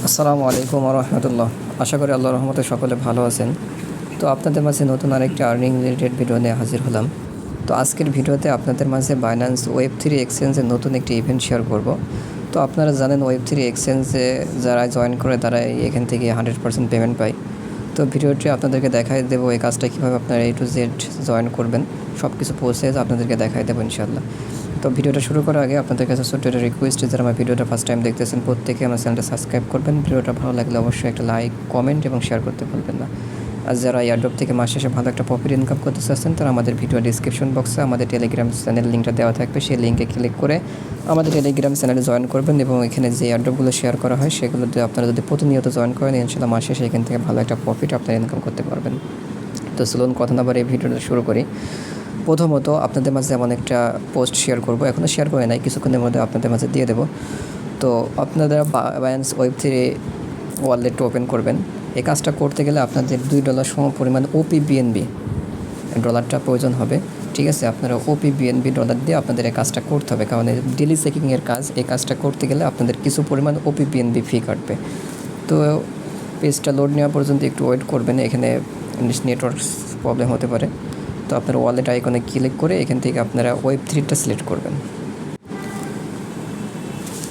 আসসালামু আলাইকুম রহমতুল্লাহ। আশা করি আল্লাহর রহমতে সকলে ভালো আছেন। তো আপনাদের মাঝে নতুন আরেকটি আর্নিং রিলেটেড ভিডিও নিয়ে হাজির হলাম। তো আজকের ভিডিওতে আপনাদের মাঝে বাইন্যান্স ওয়েব3 এক্সচেঞ্জের নতুন একটি ইভেন্ট শেয়ার করব। তো আপনারা জানেন ওয়েব3 এক্সচেঞ্জে যারা জয়েন করে তারা এখান থেকে 100% পেমেন্ট পায়। তো ভিডিওটি আপনাদেরকে দেখাই দেবো এই কাজটা কীভাবে আপনারা A to Z জয়েন করবেন, সব কিছু প্রসেস আপনাদেরকে দেখাই দেবো ইনশাআল্লাহ। তো ভিডিওটা শুরু করার আগে আপনাদের কাছে ছোট্ট একটা রিকোয়েস্ট, যারা আমার ভিডিওটা ফার্স্ট টাইম দেখতেছেন প্রত্যেকে আমার চ্যানেলটা সাবস্ক্রাইব করবেন। ভিডিওটা ভালো লাগলে অবশ্যই একটা লাইক, কমেন্ট এবং শেয়ার করতে ভুলবেন না। আর যারা এয়ারড্রপ থেকে মাস শেষে ভালো একটা প্রফিট ইনকাম করতে চাচ্ছেন তারা আমাদের ভিডিও ডিসক্রিপশন বক্সে আমাদের টেলিগ্রাম চ্যানেল লিঙ্কটা দেওয়া থাকবে, সেই লিঙ্কে ক্লিক করে আমাদের টেলিগ্রাম চ্যানেলে জয়েন করবেন এবং এখানে যে এয়ারড্রপগুলো শেয়ার করা হয় সেগুলোতে আপনারা যদি প্রতিনিয়ত জয়েন করেন ইনশাআল্লাহ মাস শেষে এখান থেকে ভালো একটা প্রফিট আপনারা ইনকাম করতে পারবেন। তো চলুন কথা না বাড়িয়ে ভিডিওটা শুরু করি। প্রথমত আপনাদের মাঝে এমন একটা পোস্ট শেয়ার করব, এখনও শেয়ার করে নাই, কিছুক্ষণের মধ্যে আপনাদের মাঝে দিয়ে দেবো। তো আপনারা বাইন্যান্স ওয়েব3 ওয়ালেটটা ওপেন করবেন। এই কাজটা করতে গেলে আপনাদের $2 সম পরিমাণ OPBNB ডলারটা প্রয়োজন হবে। ঠিক আছে, আপনারা OPBNB ডলার দিয়ে আপনাদের এই কাজটা করতে হবে, কারণ ডেলি চেকিংয়ের কাজ। এই কাজটা করতে গেলে আপনাদের কিছু পরিমাণ OPBNB ফি কাটবে। তো পেজটা লোড নেওয়া পর্যন্ত একটু ওয়েট করবেন, এখানে নেটওয়ার্ক প্রবলেম হতে পারে। তো আপনার ওয়ালেট আইকনে ক্লিক করে এখান থেকে আপনারা ওয়েব3টা সিলেক্ট করবেন।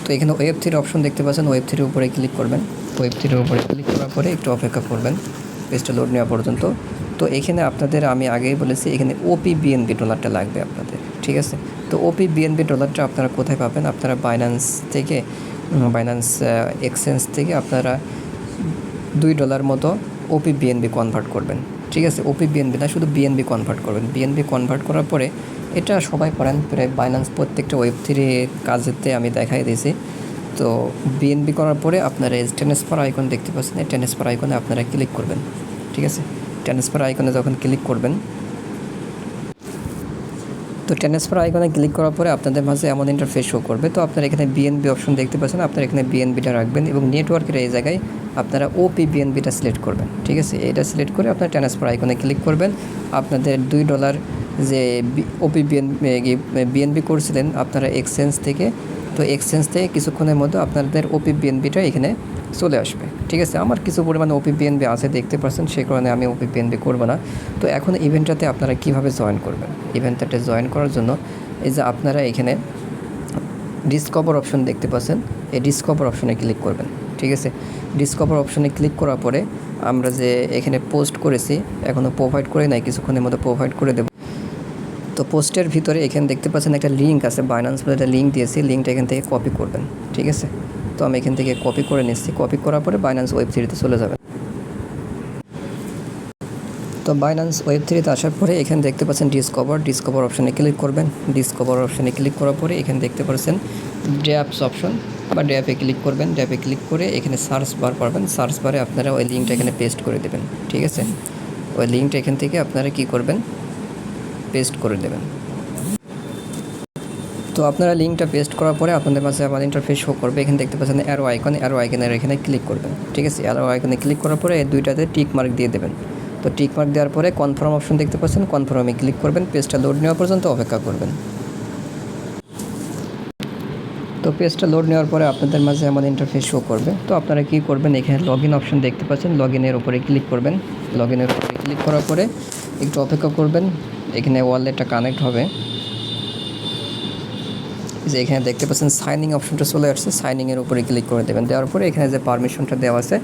তো এখানে ওয়েব3 অপশন দেখতে পাচ্ছেন, ওয়েব3 উপরে ক্লিক করবেন। ওয়েব3 উপরে ক্লিক করার পরে একটু অপেক্ষা করবেন পেজটা লোড নেওয়া পর্যন্ত। তো এখানে আপনাদের আমি আগেই বলেছি এখানে OPBNB ডলারটা লাগবে আপনাদের, ঠিক আছে। তো OPBNB ডলারটা আপনারা কোথায় পাবেন? আপনারা বাইন্যান্স থেকে, বাইন্যান্স এক্সচেঞ্জ থেকে আপনারা $2 মতো OPBNB কনভার্ট করবেন। ঠিক আছে, OPBNB না, শুধু BNB কনভার্ট করবেন। BNB কনভার্ট করার পরে এটা সবাই করেন প্রায় বাইন্যান্স প্রত্যেকটা ওয়েব3 কাজেতে আমি দেখাই দিয়েছি। তো BNB করার পরে আপনারা এই ট্রান্সফার আইকন দেখতে পাচ্ছেন, এই ট্রান্সফার আইকনে আপনারা ক্লিক করবেন। ঠিক আছে, ট্রান্সফার আইকনে যখন ক্লিক করবেন, তো ট্রান্সফার আইকনে ক্লিক করার পরে আপনাদের মাঝে এমন ইন্টারফেস শো করবে। তো আপনারা এখানে BNB অপশন দেখতে পাচ্ছেন, আপনারা এখানে BNBটা রাখবেন এবং নেটওয়ার্কের এই জায়গায় আপনারা OPBNBটা সিলেক্ট করবেন। ঠিক আছে, এটা সিলেক্ট করে আপনার ট্রান্সফার আইকনে ক্লিক করবেন। আপনাদের $2 যে BNB করছিলেন আপনারা এক্সচেঞ্জ থেকে, তো এক্সচেঞ্জ থেকে কিছুক্ষণের মধ্যে আপনাদের OPBNBটা এখানে চলে আসবে। ঠিক আছে, আমার কিছু পরিমাণে OPBNB আছে দেখতে পাচ্ছেন, সেই কারণে আমি OPBNB করব না। তো এখন ইভেন্টটাতে আপনারা কিভাবে জয়েন করবেন? ইভেন্টটাতে জয়েন করার জন্য এই যে আপনারা এখানে ডিসকভার অপশন দেখতে পাচ্ছেন, এই ডিসকভার অপশনে ক্লিক করবেন। ঠিক আছে, ডিসকভার অপশনে ক্লিক করার পরে আমরা যে এখানে পোস্ট করেছি এখনও প্রোভাইড করে নাই, কিছুক্ষণের মধ্যে প্রোভাইড করে দেব। তো পোস্টের ভিতরে এখানে দেখতে পাচ্ছেন একটা লিঙ্ক আছে, বাইন্যান্স বলে একটা লিঙ্ক দিয়েছি, লিঙ্কটা এখান থেকে কপি করবেন। ঠিক আছে, তো আমি এখান থেকে কপি করে নিচ্ছি। কপি করার পরে বাইন্যান্স ওয়েব3তে চলে যাবেন। তো বাইন্যান্স ওয়েব3তে আসার পরে এখানে দেখতে পাচ্ছেন ডিসকভার অপশানে ক্লিক করবেন। ডিসকভার অপশানে ক্লিক করার পরে এখানে দেখতে পাচ্ছেন ড্যাপস অপশন বা ড্যাপে ক্লিক করবেন। ড্যাপে ক্লিক করে এখানে সার্চ বার পাবেন, সার্চ বারে আপনারা ওই লিঙ্কটা এখানে পেস্ট করে দেবেন। ঠিক আছে, ওই লিঙ্কটা এখান থেকে আপনারা কি করবেন, পেস্ট করে দেবেন। তো আপনারা লিঙ্কটা পেস্ট করার পরে আপনাদের কাছে আমার ইন্টারফেস শো করবে। এখানে দেখতে পাচ্ছেন অ্যারো আইকনের এখানে ক্লিক করবেন। ঠিক আছে, অ্যারো আইকনে ক্লিক করার পরে এই দুইটাতে টিক মার্ক দিয়ে দেবেন। তো টিক মার্ক দেওয়ার পরে কনফার্ম অপশন দেখতে পাচ্ছেন, কনফার্মে ক্লিক করবেন। পেজটা লোড নেওয়া পর্যন্ত অপেক্ষা করবেন। তো পেজটা লোড নেওয়ার পরে আপনাদের মাঝে এমন ইন্টারফেস শো করবে। তো আপনারা কী করবেন, এখানে লগ ইন অপশন দেখতে পাচ্ছেন, লগ ইনের উপরে ক্লিক করবেন। লগ ইনের উপরে ক্লিক করার পরে একটু অপেক্ষা করবেন, এখানে ওয়ালেটটা কানেক্ট হবে। যে এখানে দেখতে পাচ্ছেন সাইনিং অপশনটা চলে আসছে, সাইনিংয়ের উপরে ক্লিক করে দেবেন। দেওয়ার পরে এখানে যে পারমিশনটা দেওয়া আছে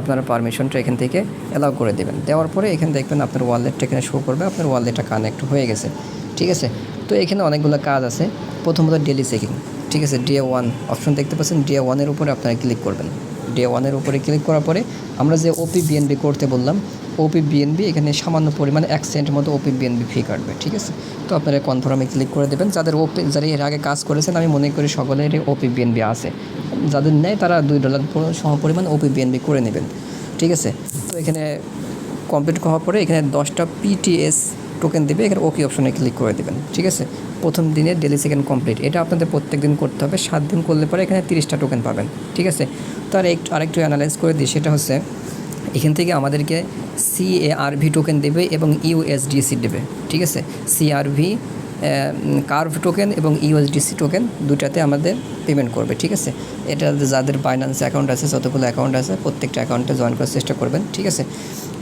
আপনারা পারমিশনটা এখান থেকে অ্যালাউ করে দেবেন। দেওয়ার পরে এখানে দেখবেন আপনার ওয়ালেটটা এখানে শো করবে, আপনার ওয়ালেটটা কানেক্ট হয়ে গেছে। ঠিক আছে, তো এখানে অনেকগুলো কাজ আছে। প্রথমত ডেলি চেকিং। ঠিক আছে, ডে 1 অপশন দেখতে পাচ্ছেন, ডে 1-এর উপরে আপনারা ক্লিক করবেন। ডে 1-এর উপরে ক্লিক করার পরে আমরা যে OPBNB করতে বললাম, OPBNB এখানে সামান্য পরিমাণে 1 সেন্ট মতো OPBNB ফি কাটবে। ঠিক আছে, তো আপনারা কনফার্মে ক্লিক করে দেবেন। যারা এর আগে কাজ করেছেন আমি মনে করি সকলেরই OPBNB আছে, যাদের নেই তারা $2 সম পরিমাণ OPBNB করে নেবেন। ঠিক আছে, তো এখানে কমপ্লিট হওয়ার পরে এখানে 10টা PTS টোকেন দেবে, এখানে ওকে অপশনে ক্লিক করে দেবেন। ঠিক আছে, প্রথম দিনে ডেলি সেকেন্ড কমপ্লিট, এটা আপনাদের প্রত্যেক দিন করতে হবে। 7 দিন করলে পরে এখানে 30টা টোকেন পাবেন। ঠিক আছে, তো আরেকটু অ্যানালাইজ করে দিই, সেটা হচ্ছে এখান থেকে আমাদেরকে CARV টোকেন দেবে এবং USDC দেবে। ঠিক আছে, CRV কার্ভ টোকেন এবং ইউএসডিসি টোকেন দুটাতে আমাদের পেমেন্ট করবে, ঠিক আছে। এটা যাদের বাইন্যান্স অ্যাকাউন্ট আছে, যতগুলো অ্যাকাউন্ট আছে প্রত্যেকটা অ্যাকাউন্টে জয়েন করার চেষ্টা করবেন, ঠিক আছে।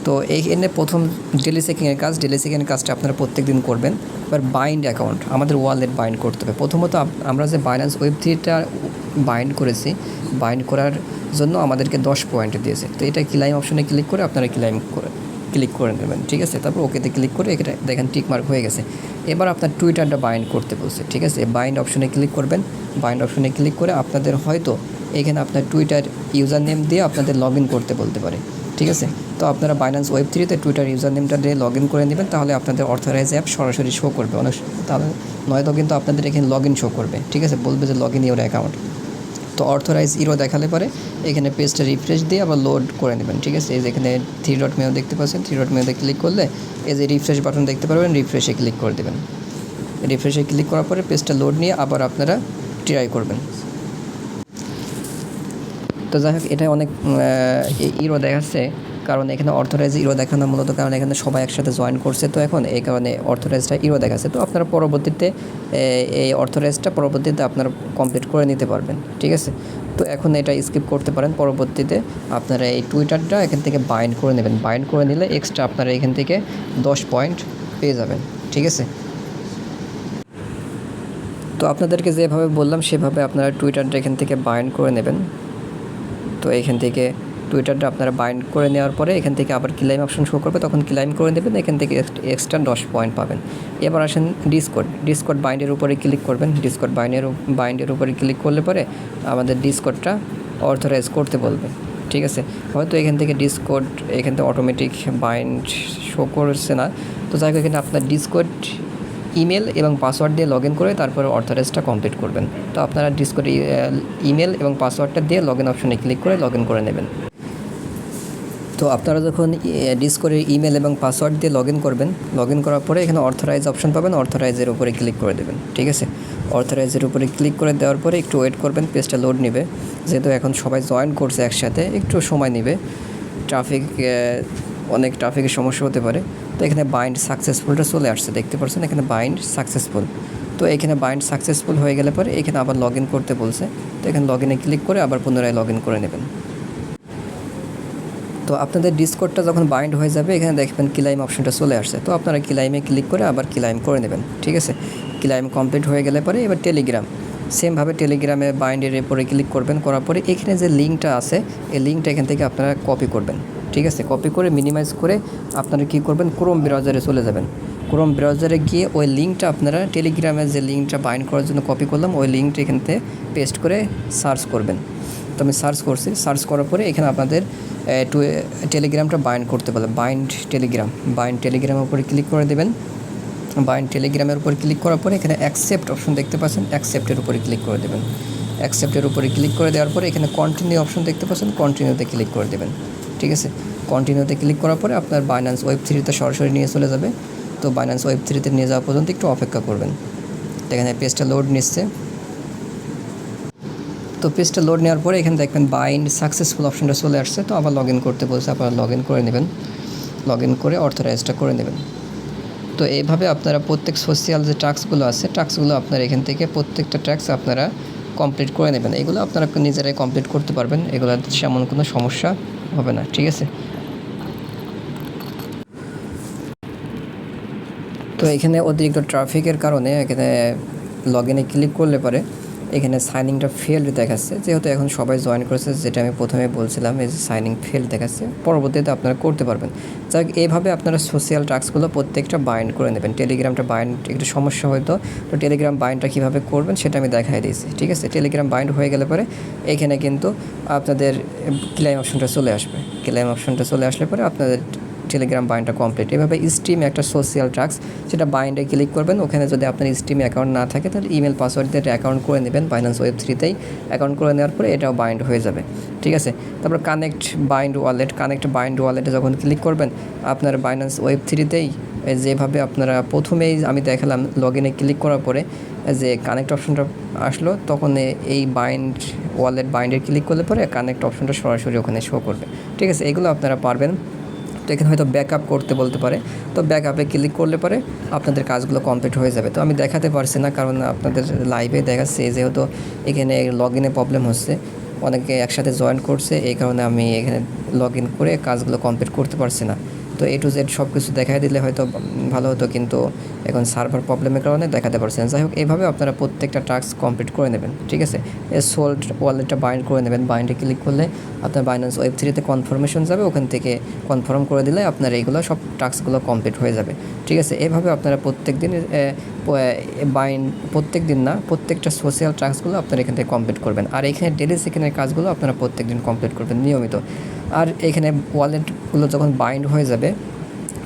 তো এইখানে প্রথম ডেলি চেকিংয়ের কাজটা আপনারা প্রত্যেক দিন করবেন। এবার বাইন্ড অ্যাকাউন্ট, আমাদের ওয়ালেট বাইন্ড করতে হবে। প্রথমত আমরা যে বাইন্যান্স ওয়েব3টা বাইন্ড করেছি, বাইন্ড করার জন্য আমাদেরকে 10 পয়েন্ট দিয়েছে। তো এটা ক্লাইম অপশনে ক্লিক করে আপনারা ক্লিক করে নেবেন, ঠিক আছে। তারপর ওকেতে ক্লিক করে এটা দেখেন টিক মার্ক হয়ে গেছে। এবার আপনার টুইটারটা বাইন্ড করতে বলছে, ঠিক আছে। বাইন্ড অপশনে ক্লিক করবেন। বাইন্ড অপশনে ক্লিক করে আপনাদের হয়তো এখানে আপনার টুইটার ইউজার নেম দিয়ে আপনাদের লগ ইন করতে বলতে পারে, ঠিক আছে। তো আপনারা বাইন্যান্স ওয়েব3তে টুইটার ইউজার নেমটা দিয়ে লগ ইন করে নেবেন, তাহলে আপনাদের অথরাইজ অ্যাপ সরাসরি শো করবে। তাহলে নয়তো কিন্তু আপনাদের এখানে লগ ইন শো করবে, ঠিক আছে, বলবে যে লগ ইন ইউর অ্যাকাউন্ট। তো অথরাইজ ইরো দেখালে পরে এখানে পেজটা রিফ্রেশ দিয়ে আবার লোড করে নেবেন, ঠিক আছে। এই যে এখানে 3 ডট মেনু দেখতে পাচ্ছেন, 3 ডট মেনুতে ক্লিক করলে এই যে রিফ্রেশ বাটন দেখতে পারবেন, রিফ্রেশে ক্লিক করে দেবেন। রিফ্রেশে ক্লিক করার পরে পেজটা লোড নিয়ে আবার আপনারা ট্রাই করবেন। তো যাই হোক, এটা অনেক ইরো দেখাচ্ছে, কারণ এখানে অথরাইজ ইরো দেখানো মূলত কারণ এখানে সবাই একসাথে জয়েন করছে, তো এখন এই কারণে অথরাইজটা ইরো দেখাচ্ছে। তো আপনারা পরবর্তীতে এই অথরাইজটা আপনারা কমপ্লিট করে নিতে পারবেন, ঠিক আছে। তো এখন এটা স্কিপ করতে পারেন, পরবর্তীতে আপনারা এই টুইটারটা এখান থেকে বাইন্ড করে নেবেন। বাইন্ড করে নিলে এক্সট্রা আপনারা এখান থেকে 10 পয়েন্ট পেয়ে যাবেন, ঠিক আছে। তো আপনাদেরকে যেভাবে বললাম সেভাবে আপনারা টুইটারটা এখান থেকে বাইন্ড করে নেবেন। তো এখান থেকে টুইটারটা আপনারা বাইন্ড করে নেওয়ার পরে এখান থেকে আবার ক্লাইম অপশন শো করবে, তখন ক্লাইম করে দেবেন, এখান থেকে এক্সট্রা 10 পয়েন্ট পাবেন। এবার আসেন ডিসকর্ড বাইন্ডের উপরে ক্লিক করবেন। ডিসকর্ড বাইন্ডের উপরে ক্লিক করলে পরে আমাদের ডিসকর্ডটা অথরাইজ করতে বলবে, ঠিক আছে। হয়তো এখান থেকে এখান থেকে অটোমেটিক বাইন্ড শো করছে না। তো যাই হোক, এখানে আপনার ডিসকর্ড ইমেল এবং পাসওয়ার্ড দিয়ে লগ ইন করে তারপরে অথরাইজটা কমপ্লিট করবেন। তো আপনারা ডিসকর্ড ইমেল এবং পাসওয়ার্ডটা দিয়ে লগ ইন অপশনে ক্লিক করে লগ ইন করে নেবেন। তো আপনারা যখন ডিসকর্ডের ইমেল এবং পাসওয়ার্ড দিয়ে লগ ইন করবেন, লগ ইন করার পরে এখানে অথরাইজ অপশন পাবেন, অথরাইজের উপরে ক্লিক করে দেবেন, ঠিক আছে। অথরাইজের উপরে ক্লিক করে দেওয়ার পরে একটু ওয়েট করবেন, পেজটা লোড নেবে। যেহেতু এখন সবাই জয়েন করছে একসাথে, একটু সময় নেবে, অনেক ট্রাফিকের সমস্যা হতে পারে। তো এখানে বাইন্ড সাকসেসফুলটা চলে আসছে, দেখতে পাচ্ছেন এখানে বাইন্ড সাকসেসফুল। তো এখানে বাইন্ড সাকসেসফুল হয়ে গেলে পরে এখানে আবার লগ ইন করতে বলছে। তো এখানে লগ ইনে ক্লিক করে আবার পুনরায় লগ ইন করে নেবেন। তো আপনাদের ডিসকর্ডটা যখন বাইন্ড হয়ে যাবে, এখানে দেখবেন ক্লাইম অপশনটা চলে আসছে। তো আপনারা ক্লাইমে ক্লিক করে আবার ক্লাইম করে নেবেন, ঠিক আছে। ক্লাইম কমপ্লিট হয়ে গেলে পরে এবার সেমভাবে টেলিগ্রামে বাইন্ডের উপরে ক্লিক করবেন। করার পরে এখানে যে লিঙ্কটা আছে, এই লিঙ্কটা এখান থেকে আপনারা কপি করবেন, ঠিক আছে। কপি করে মিনিমাইজ করে আপনারা কী করবেন, ক্রোম ব্রাউজারে চলে যাবেন। ক্রোম ব্রাউজারে গিয়ে ওই লিঙ্কটা আপনারা টেলিগ্রামে যে লিঙ্কটা বাইন্ড করার জন্য কপি করলাম, ওই লিঙ্কটা এখান থেকে পেস্ট করে সার্চ করবেন। তো আমি সার্চ করার পরে এখানে আপনাদের টেলিগ্রামটা বাইন্ড করতে বলে, বাইন্ড টেলিগ্রামের উপরে ক্লিক করে দেবেন। বাইন্ড টেলিগ্রামের উপর ক্লিক করার পরে এখানে অ্যাকসেপ্ট অপশন দেখতে পাচ্ছেন, অ্যাকসেপ্টের উপরে ক্লিক করে দেবেন। অ্যাকসেপ্টের উপরে ক্লিক করে দেওয়ার পরে এখানে কন্টিনিউ অপশন দেখতে পাচ্ছেন, কন্টিনিউতে ক্লিক করে দেবেন, ঠিক আছে। কন্টিনিউতে ক্লিক করার পরে আপনার বাইন্যান্স ওয়েব3তে সরাসরি নিয়ে চলে যাবে। তো বাইন্যান্স ওয়েব3তে নিয়ে যাওয়া পর্যন্ত একটু অপেক্ষা করবেন। এখানে পেজটা লোড নিচ্ছে। তো পেজটা লোড নেওয়ার পরে এখানে দেখবেন বাইন্ড সাকসেসফুল অপশনটা চলে আসছে। তো আবার লগ ইন করতে বলছে, আপনারা লগ ইন করে নেবেন। লগ ইন করে অথরাইজটা করে নেবেন। তো এইভাবে আপনারা প্রত্যেক সোশ্যাল যে টাস্কগুলো আছে, টাস্কগুলো আপনারা এখান থেকে প্রত্যেকটা টাস্ক আপনারা কমপ্লিট করে নেবেন। এগুলো আপনারা নিজেরাই কমপ্লিট করতে পারবেন, এগুলো তেমন কোনো সমস্যা হবে না, ঠিক আছে। তো এখানে অতিরিক্ত ট্রাফিকের কারণে এখানে লগ ইনে ক্লিক করলে পরে এখানে সাইনিংটা ফেলড দেখাচ্ছে, যেহেতু এখন সবাই জয়েন করেছে, যেটা আমি প্রথমে বলছিলাম, এই যে সাইনিং ফেলড দেখাচ্ছে। পরবর্তীতে আপনারা করতে পারবেন। যাই এইভাবে আপনারা সোশ্যাল টাস্কগুলো প্রত্যেকটা বাইন্ড করে নেবেন। টেলিগ্রামটা বাইন্ড একটু সমস্যা হয়তো, তো টেলিগ্রাম বাইন্ডটা কীভাবে করবেন সেটা আমি দেখাই দিয়েছি, ঠিক আছে। টেলিগ্রাম বাইন্ড হয়ে গেলে পরে এখানে কিন্তু আপনাদের ক্লেম অপশনটা চলে আসবে। ক্লেম অপশনটা চলে আসলে পরে আপনাদের টেলিগ্রাম বাইন্ডটা কমপ্লিট। এভাবে স্টিম একটা সোশ্যাল টাস্ক, সেটা বাইন্ডে ক্লিক করবেন। ওখানে যদি আপনার স্টিমে অ্যাকাউন্ট না থাকে তাহলে ইমেল পাসওয়ার্ড দিয়ে অ্যাকাউন্ট করে নেবেন। বাইন্যান্স ওয়েব3তেই অ্যাকাউন্ট করে নেওয়ার পরে এটাও বাইন্ড হয়ে যাবে, ঠিক আছে। তারপর কানেক্ট বাইন্ড ওয়ালেটে যখন ক্লিক করবেন, আপনার বাইন্যান্স ওয়েব3তেই যেভাবে আপনারা প্রথমেই আমি দেখালাম, লগ ইনে ক্লিক করার পরে যে কানেক্ট অপশনটা আসলো, তখন এই বাইন্ডের ক্লিক করলে পরে কানেক্ট অপশনটা সরাসরি ওখানে শো করবে, ঠিক আছে। এগুলো আপনারা পারবেন তো এখানে হয়তো ব্যাকআপ করতে বলতে পারে, তো ব্যাকআপে ক্লিক করলে পরে আপনাদের কাজগুলো কমপ্লিট হয়ে যাবে। তো আমি দেখাতে পারছি না, কারণ আপনাদের লাইভে দেখাচ্ছে, যেহেতু এখানে লগ ইনে প্রবলেম হচ্ছে, অনেকে একসাথে জয়েন করছে, এই কারণে আমি এখানে লগ ইন করে কাজগুলো কমপ্লিট করতে পারছি না। তো A to Z সব কিছু দেখাই দিলে হয়তো ভালো হতো, কিন্তু এখন সার্ভার প্রবলেমের কারণে দেখাতে পারছি না। যাই হোক, এইভাবে আপনারা প্রত্যেকটা টাস্ক কমপ্লিট করে নেবেন, ঠিক আছে। সোল্ড ওয়ালেটটা বাইন্ড করে নেবেন, বাইন্ডে ক্লিক করলে আপনার বাইন্যান্স ওয়েব3তে কনফার্মেশন যাবে, ওখান থেকে কনফার্ম করে দিলে আপনার এইগুলো সব টাস্কগুলো কমপ্লিট হয়ে যাবে, ঠিক আছে। এভাবে আপনারা প্রত্যেক দিন প্রত্যেক দিন না, প্রত্যেকটা সোশ্যাল টাস্কগুলো আপনারা এখান থেকে কমপ্লিট করবেন। আর এখানে ডেলি সেকেন্ডের কাজগুলো আপনারা প্রত্যেক দিন কমপ্লিট করবেন নিয়মিত। আর এখানে ওয়ালেটগুলো যখন বাইন্ড হয়ে যাবে,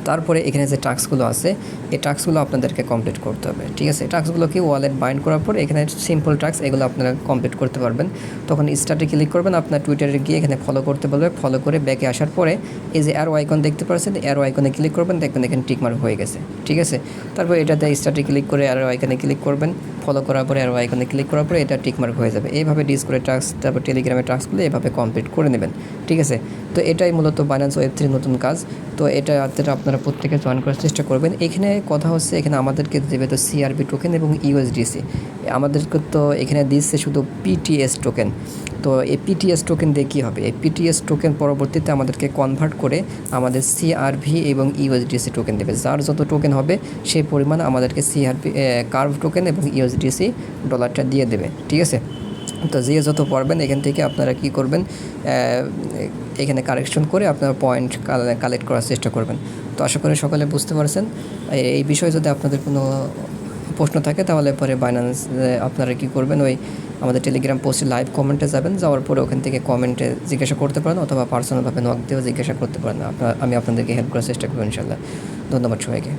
তারপরে এখানে যে টাস্কগুলো আছে, এই টাস্কগুলো আপনাদেরকে কমপ্লিট করতে হবে, ঠিক আছে। টাস্কগুলো কি ওয়ালেট বাইন্ড করার পর এখানে সিম্পল টাস্ক, এগুলো আপনারা কমপ্লিট করতে পারবেন। তখন স্টার্টে ক্লিক করবেন, আপনার টুইটারে গিয়ে এখানে ফলো করতে বলবে, ফলো করে ব্যাকে আসার পরে এই যে অ্যারো আইকন দেখতে পাচ্ছেন, অ্যারো আইকনে ক্লিক করবেন, দেখবেন এখানে টিকমার্ক হয়ে গেছে, ঠিক আছে। তারপর এটাতে স্টার্টে ক্লিক করে অ্যারো আইকনে ক্লিক করবেন, ফলো করার পরে অ্যারো আইকনে ক্লিক করার পরে এটা টিকমার্ক হয়ে যাবে। এইভাবে ডিসকর্ডের টাস্ক, তারপর টেলিগ্রামের টাস্কগুলো এভাবে কমপ্লিট করে নেবেন, ঠিক আছে। তো এটাই মূলত বাইন্যান্স ওয়েব3 নতুন কাজ। তো এটা আপনারা প্রত্যেকে জয়েন করার চেষ্টা করবেন। এখানে কথা হচ্ছে, এখানে আমাদেরকে দেবে তো CRB টোকেন এবং USDC, আমাদেরকে তো এখানে দিচ্ছে শুধু PTS টোকেন। তো এই PTS টোকেন দিয়ে কী হবে, এই PTS টোকেন পরবর্তীতে আমাদেরকে কনভার্ট করে আমাদের CRV এবং USDC টোকেন দেবে। যার যত টোকেন হবে সেই পরিমাণ আমাদেরকে কার্ভ টোকেন এবং USDC ডলারটা দিয়ে দেবে, ঠিক আছে। তো যে যত পারবেন এখান থেকে আপনারা কি করবেন, এখানে কারেকশন করে আপনারা পয়েন্ট কালেক্ট করার চেষ্টা করবেন। তো আশা করি সকলে বুঝতে পারছেন। এই বিষয়ে যদি আপনাদের কোনো প্রশ্ন থাকে তাহলে পরে বাইন্যান্স আপনারা কী করবেন, ওই আমাদের টেলিগ্রাম পোস্টে লাইভ কমেন্টে যাবেন, যাওয়ার পরে ওখান থেকে কমেন্টে জিজ্ঞাসা করতে পারেন, অথবা পার্সোনালভাবে নক দিয়েও জিজ্ঞাসা করতে পারেন। আমি আপনাদেরকে হেল্প করার চেষ্টা করবো ইনশাল্লাহ। ধন্যবাদ সবাইকে।